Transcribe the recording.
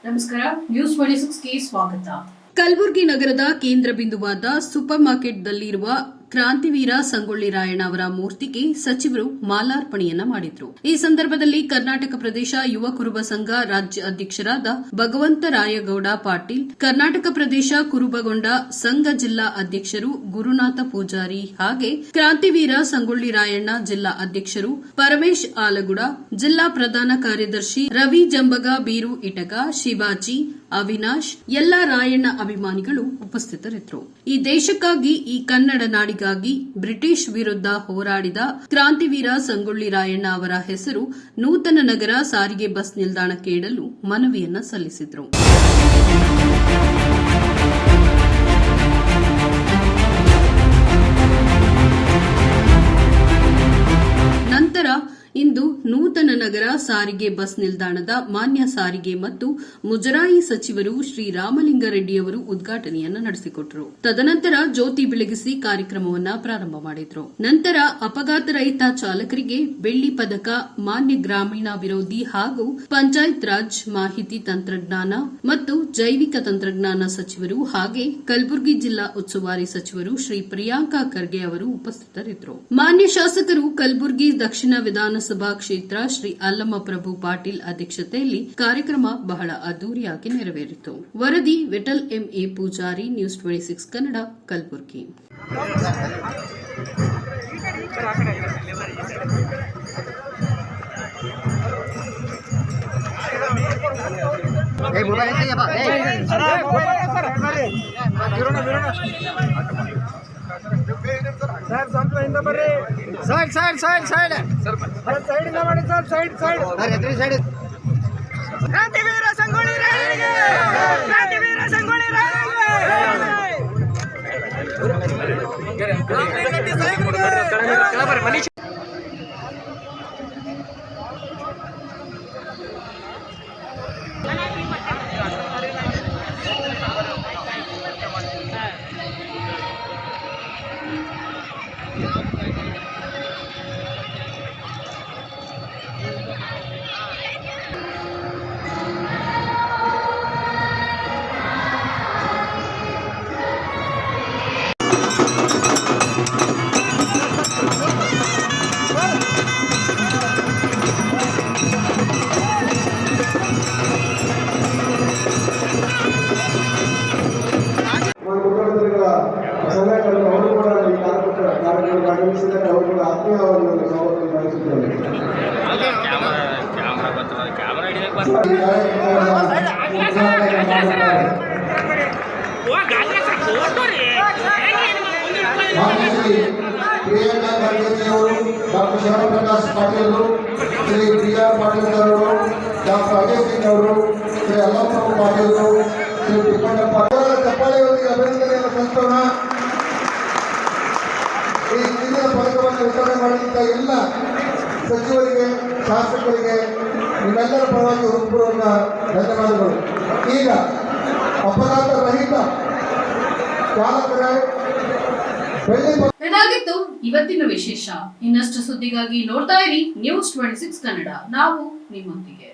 ನಮಸ್ಕಾರ, ನ್ಯೂಸ್ 26ಗೆ ಸ್ವಾಗತ. ಕಲಬುರಗಿ ನಗರದ ಕೇಂದ್ರ ಬಿಂದುವಾದ ಸೂಪರ್ ಮಾರ್ಕೆಟ್ನಲ್ಲಿರುವ ಕ್ರಾಂತಿವೀರ ಸಂಗೊಳ್ಳಿ ರಾಯಣ್ಣ ಅವರ ಮೂರ್ತಿಗೆ ಸಚಿವರು ಮಾಲಾರ್ಪಣೆಯನ್ನ ಮಾಡಿದ್ರು. ಈ ಸಂದರ್ಭದಲ್ಲಿ ಕರ್ನಾಟಕ ಪ್ರದೇಶ ಯುವ ಕುರುಬ ಸಂಘ ರಾಜ್ಯ ಅಧ್ಯಕ್ಷರಾದ ಭಗವಂತರಾಯಗೌಡ ಪಾಟೀಲ್, ಕರ್ನಾಟಕ ಪ್ರದೇಶ ಕುರುಬಗೊಂಡ ಸಂಘ ಜಿಲ್ಲಾ ಅಧ್ಯಕ್ಷರು ಗುರುನಾಥ ಪೂಜಾರಿ ಹಾಗೆ ಕ್ರಾಂತಿವೀರ ಸಂಗೊಳ್ಳಿ ರಾಯಣ್ಣ ಜಿಲ್ಲಾ ಅಧ್ಯಕ್ಷರು ಪರಮೇಶ್ ಆಲಗುಡ, ಜಿಲ್ಲಾ ಪ್ರಧಾನ ಕಾರ್ಯದರ್ಶಿ ರವಿ ಜಂಬಗ ಬೀರು ಇಟಗ, ಶಿವಾಜಿ, ಅವಿನಾಶ್, ಎಲ್ಲ ರಾಯಣ್ಣ ಅಭಿಮಾನಿಗಳು ಉಪಸ್ಥಿತರಿದ್ದರು. ಈ ದೇಶಕ್ಕಾಗಿ, ಈ ಕನ್ನಡ ನಾಡಿಗಾಗಿ ಬ್ರಿಟಿಷ್ ವಿರುದ್ಧ ಹೋರಾಡಿದ ಕ್ರಾಂತಿವೀರ ಸಂಗೊಳ್ಳಿ ರಾಯಣ್ಣ ಅವರ ಹೆಸರು ನೂತನ ನಗರ ಸಾರಿಗೆ ಬಸ್ ನಿಲ್ದಾಣಕ್ಕೆ ಇಡಲು ಮನವಿಯನ್ನ ಸಲ್ಲಿಸಿದರು. ನಂತರ ಇಂದು ನೂತನ ನಗರ ಸಾರಿಗೆ ಬಸ್ ನಿಲ್ದಾಣದ ಮಾನ್ಯ ಸಾರಿಗೆ ಮತ್ತು ಮುಜರಾಯಿ ಸಚಿವರು ಶ್ರೀ ರಾಮಲಿಂಗಾರೆಡ್ಡಿಯವರು ಉದ್ಘಾಟನೆಯನ್ನು ನಡೆಸಿಕೊಟ್ಟರು. ತದನಂತರ ಜ್ಯೋತಿ ಬೆಳಗಿಸಿ ಕಾರ್ಯಕ್ರಮವನ್ನು ಪ್ರಾರಂಭ ಮಾಡಿದರು. ನಂತರ ಅಪಘಾತ ರಹಿತ ಚಾಲಕರಿಗೆ ಬೆಳ್ಳಿ ಪದಕ ಮಾನ್ಯ ಗ್ರಾಮೀಣ ವಿರೋಧಿ ಹಾಗೂ ಪಂಚಾಯತ್ ರಾಜ್, ಮಾಹಿತಿ ತಂತ್ರಜ್ಞಾನ ಮತ್ತು ಜೈವಿಕ ತಂತ್ರಜ್ಞಾನ ಸಚಿವರು ಹಾಗೆ ಕಲಬುರಗಿ ಜಿಲ್ಲಾ ಉಸ್ತುವಾರಿ ಸಚಿವರು ಶ್ರೀ ಪ್ರಿಯಾಂಕಾ ಖರ್ಗೆ ಅವರು ಉಪಸ್ಥಿತರಿದ್ದರು. ಮಾನ್ಯ ಶಾಸಕರು ಕಲಬುರಗಿ ದಕ್ಷಿಣ ವಿಧಾನಸಭಾ ಕ್ಷೇತ್ರ ಶ್ರೀ ಅಲ್ಲಮ ಪ್ರಭು ಪಾಟೀಲ್ ಅಧ್ಯಕ್ಷತೆಯಲ್ಲಿ ಕಾರ್ಯಕ್ರಮ ಬಹಳ ಅದ್ದೂರಿಯಾಗಿ ನೆರವೇರಿತು. ವರದಿ Vithal M A Pujari, news 26 Kannada, Kalaburagi. Sir ಸ್ವಲ್ಪ ಇಂದ ಬರ್ರಿ. Side side side side side ಇಂದ ಮಾಡಿ ಸರ್. Side side side. ಕ್ರಾಂತಿವೀರ ಸಂಗೊಳ್ಳಿ ರಾಯಣ್ಣಗೆ, ಕ್ರಾಂತಿವೀರ ಸಂಗೊಳ್ಳಿ ರಾಯಣ್ಣಗೆ. ಆಗಮಿಸಿದರೆ ಅವರು ಕೂಡ ಆತ್ಮೀಯವಾಗಿ ಸ್ವಾಗತ ಬಯಸುತ್ತೇನೆ. ಪ್ರಿಯಾಂಕಾ ಖರ್ಗೆ ಅವರು, ಡಾಕ್ಟರ್ ಶಿವಪ್ರಕಾಶ್ ಪಾಟೀಲ್, ಶ್ರೀ ಪ್ರಿಯಾ ಪಾಟೀಲ್ ಅವರು, ಡಾಕ್ಟರ್ ಅಜಯ್ ಸಿಂಗ್ ಅವರು, ಶ್ರೀ ಅಲ್ಲಪ್ಪ ಪಾಟೀಲ್, ಶ್ರೀ ತಿಪ್ಪಣ್ಣಪ್ಪ ಚಪ್ಪಾಳೆಯೊಂದಿಗೆ ಅಭಿನಂದನೆಯನ್ನು ಸಲ್ಲಿಸೋಣ. ಈ ಹಿಂದಿನ ಪದಕವನ್ನು ವಿತರಣೆ ಮಾಡಿದಂಥ ಎಲ್ಲ ಸಚಿವರಿಗೆ, ಶಾಸಕರಿಗೆ ನಿಮ್ಮೆಲ್ಲರ ಪರವಾಗಿ ಹೃತ್ಪೂರ್ವಕ ಧನ್ಯವಾದಗಳು. ಈಗ ಅಪಘಾತ ರಹಿತ ಚಾಲಕರ ಇದಾಗಿತ್ತು ಇವತ್ತಿನ ವಿಶೇಷ. ಇನ್ನಷ್ಟು ಸುದ್ದಿಗಾಗಿ ನೋಡ್ತಾ ಇರಿ ನ್ಯೂಸ್ 26 ಕನ್ನಡ. ನಾವು ನಿಮ್ಮೊಂದಿಗೆ.